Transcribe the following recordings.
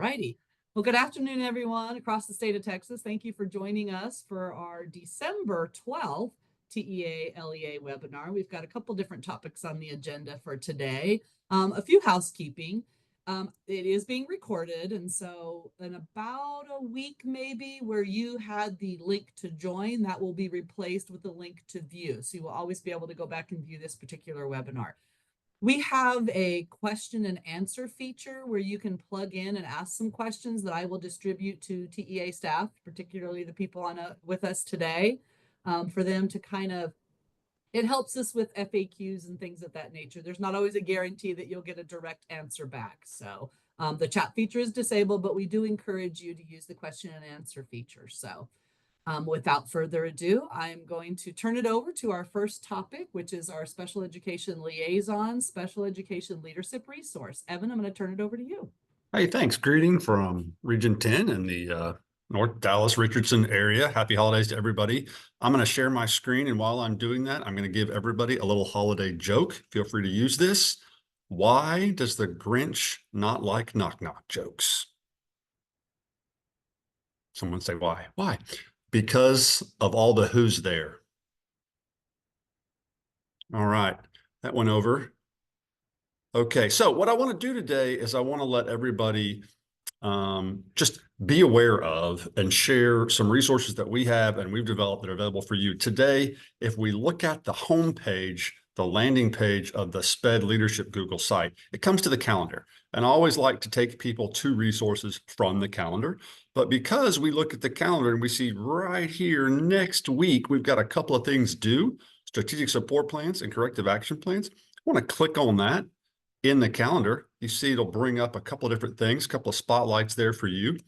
righty. Well, good afternoon, everyone across the state of Texas. Thank you for joining us for our December 12th TEA LEA webinar. We've got a couple different topics on the agenda for today. A few housekeeping. It is being recorded, and so in about a week maybe where you had the link to join, that will be replaced with the link to view. So you will always be able to go back and view this particular webinar. We have a question and answer feature where you can plug in and ask some questions that I will distribute to TEA staff, particularly the people with us today, for them to it helps us with FAQs and things of that nature. There's not always a guarantee that you'll get a direct answer back. So the chat feature is disabled, but we do encourage you to use the question and answer feature. So without further ado, I'm going to turn it over to our first topic, which is our Special Education Liaison, Special Education Leadership Resource. Evan, I'm going to turn it over to you. Hey, thanks. Greeting from Region 10 in the North Dallas Richardson area. Happy holidays to everybody. I'm going to share my screen, and while I'm doing that, I'm going to give everybody a little holiday joke. Feel free to use this. Why does the Grinch not like knock-knock jokes? Someone say why? Why? Because of all the who's there. All right, that went over. Okay, so what I want to do today is I want to let everybody just be aware of and share some resources that we have and we've developed that are available for you. Today, if we look at the home page, the landing page of the SPED Leadership Google site, it comes to the calendar. And I always like to take people to resources from the calendar. But because we look at the calendar and we see right here next week, we've got a couple of things due, strategic support plans and corrective action plans. I want to click on that in the calendar. You see it'll bring up a couple of different things, a couple of spotlights there for you.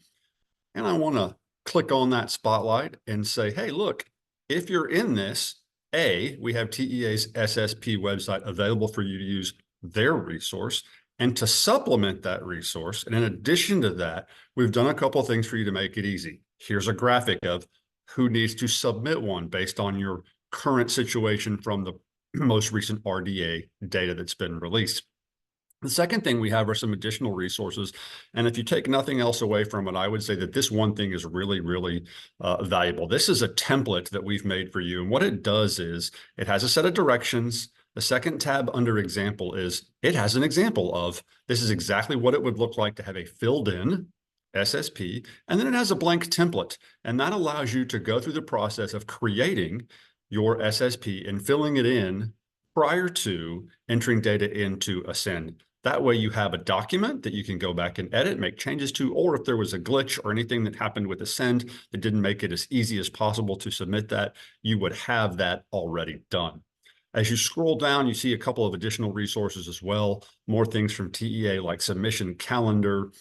And I want to click on that spotlight and say, hey, look, if you're in this, we have TEA's SSP website available for you to use their resource. And to supplement that resource, and in addition to that, we've done a couple of things for you to make it easy. Here's a graphic of who needs to submit one based on your current situation from the most recent RDA data that's been released. The second thing we have are some additional resources. And if you take nothing else away from it, I would say that this one thing is really, really valuable. This is a template that we've made for you. And what it does is it has a set of directions. The second tab under example is it has an example of this is exactly what it would look like to have a filled in SSP. And then it has a blank template. And that allows you to go through the process of creating your SSP and filling it in prior to entering data into Ascend. That way you have a document that you can go back and edit, make changes to, or if there was a glitch or anything that happened with Ascend that didn't make it as easy as possible to submit that, you would have that already done. As you scroll down, you see a couple of additional resources as well, more things from TEA like submission calendar,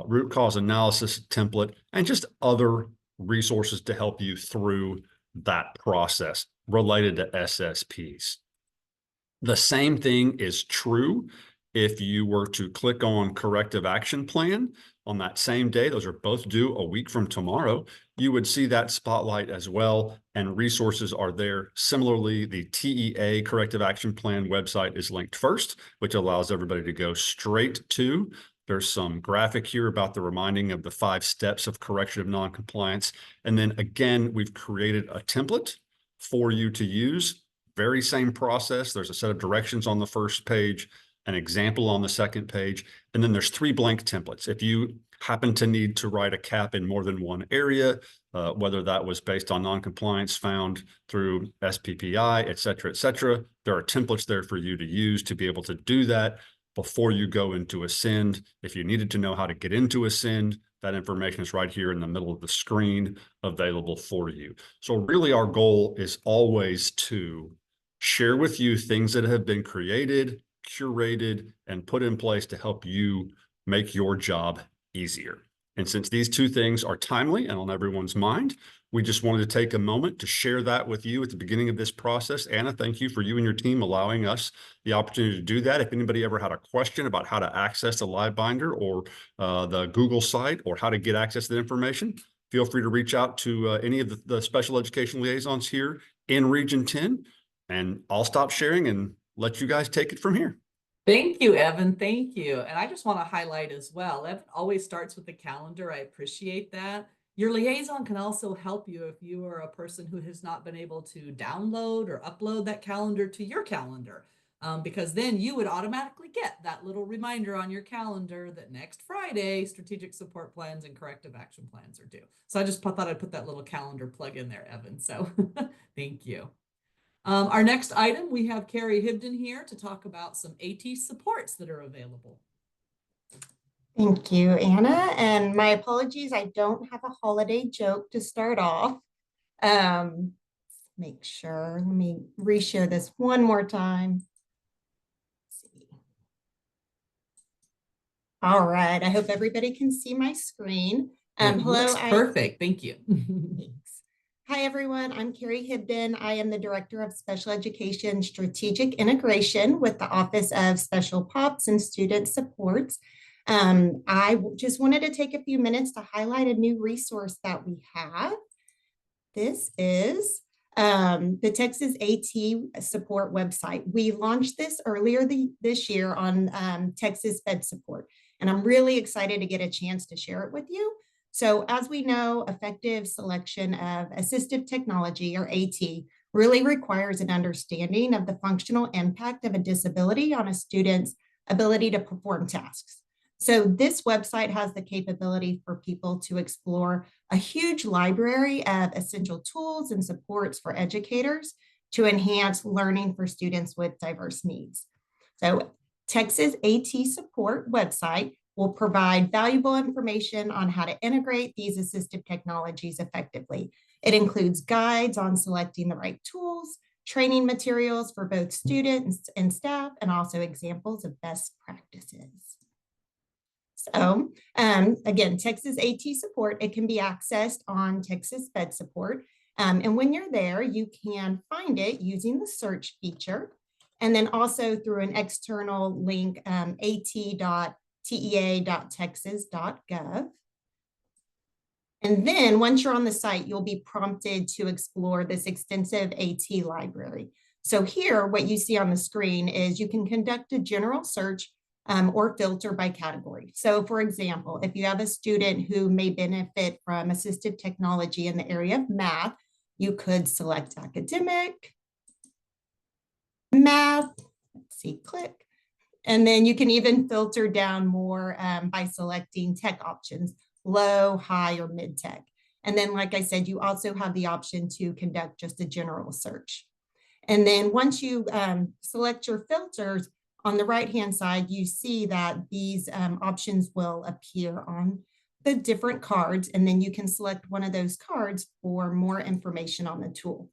root cause analysis template, and just other resources to help you through that process related to SSPs. The same thing is true if you were to click on corrective action plan on that same day. Those are both due a week from tomorrow. You would see that spotlight as well, and resources are there. Similarly, the TEA corrective action plan website is linked first, which allows everybody to go straight to. There's some graphic here about the reminding of the 5 steps of correction of noncompliance. And then again, we've created a template for you to use. Very same process. There's a set of directions on the first page, an example on the second page, and then there's 3 blank templates. If you happen to need to write a cap in more than one area, whether that was based on noncompliance found through SPPI, et cetera, there are templates there for you to use to be able to do that before you go into Ascend. If you needed to know how to get into Ascend, that information is right here in the middle of the screen available for you. So really our goal is always to share with you things that have been created, curated, and put in place to help you make your job easier. And since these 2 things are timely and on everyone's mind, we just wanted to take a moment to share that with you at the beginning of this process. Anna, thank you for you and your team allowing us the opportunity to do that. If anybody ever had a question about how to access the LiveBinder or the Google site or how to get access to the information, feel free to reach out to any of the special education liaisons here in Region 10, and I'll stop sharing and let you guys take it from here. Thank you, Evan. Thank you. And I just want to highlight as well, Evan always starts with the calendar. I appreciate that. Your liaison can also help you if you are a person who has not been able to download or upload that calendar to your calendar, because then you would automatically get that little reminder on your calendar that next Friday, strategic support plans and corrective action plans are due. So I just thought I'd put that little calendar plug in there, Evan. So thank you. Our next item, we have Carrie Hibden here to talk about some AT supports that are available. Thank you, Anna. And my apologies, I don't have a holiday joke to start off. Make sure, let me reshare this one more time. Let's see. All right, I hope everybody can see my screen. Hello, looks perfect. Thank you. Thanks. Hi, everyone. I'm Carrie Hibden. I am the Director of Special Education Strategic Integration with the Office of Special POPs and Student Supports. I just wanted to take a few minutes to highlight a new resource that we have. This is the Texas AT support website. We launched this earlier this year on Texas Sped Support, and I'm really excited to get a chance to share it with you. So as we know, effective selection of assistive technology, or AT, really requires an understanding of the functional impact of a disability on a student's ability to perform tasks. So this website has the capability for people to explore a huge library of essential tools and supports for educators to enhance learning for students with diverse needs. So Texas AT Support website will provide valuable information on how to integrate these assistive technologies effectively. It includes guides on selecting the right tools, training materials for both students and staff, and also examples of best practices. So again, Texas AT Support, it can be accessed on Texas Sped Support. And when you're there, you can find it using the search feature, and then also through an external link, at.tea.texas.gov. And then once you're on the site, you'll be prompted to explore this extensive AT library. So here, what you see on the screen is you can conduct a general search or filter by category. So for example, if you have a student who may benefit from assistive technology in the area of math, you could select academic, math, let's see, click. And then you can even filter down more by selecting tech options, low, high, or mid tech. And then, like I said, you also have the option to conduct just a general search. And then once you select your filters, on the right-hand side, you see that these options will appear on the different cards, and then you can select one of those cards for more information on the tool.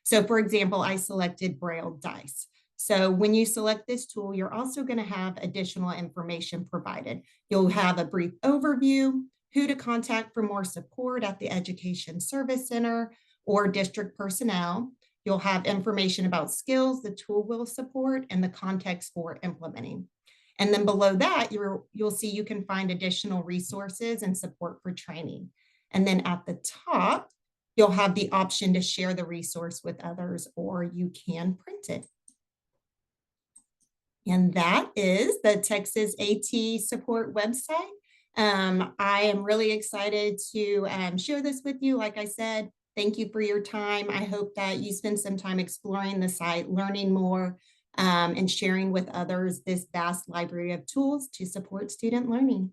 So for example, I selected Braille Dice. So when you select this tool, you're also going to have additional information provided. You'll have a brief overview, who to contact for more support at the Education Service Center or district personnel. You'll have information about skills the tool will support and the context for implementing. And then below that, you'll see you can find additional resources and support for training. And then at the top, you'll have the option to share the resource with others, or you can print it. And that is the Texas AT Support website. I am really excited to share this with you. Like I said, thank you for your time. I hope that you spend some time exploring the site, learning more, and sharing with others this vast library of tools to support student learning.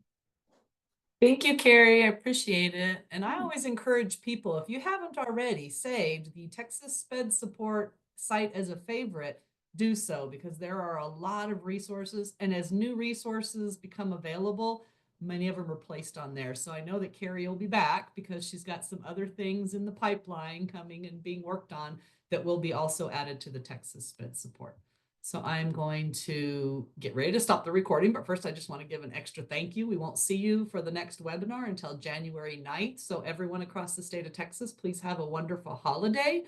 Thank you, Carrie. I appreciate it. And I always encourage people, if you haven't already saved the Texas Sped Support site as a favorite, do so, because there are a lot of resources. And as new resources become available, many of them are placed on there. So I know that Carrie will be back because she's got some other things in the pipeline coming and being worked on that will be also added to the Texas Sped Support. So I'm going to get ready to stop the recording, but first I just want to give an extra thank you. We won't see you for the next webinar until January 9th. So everyone across the state of Texas, please have a wonderful holiday.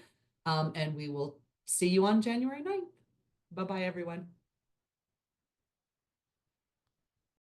And we will see you on January 9th. Bye-bye, everyone.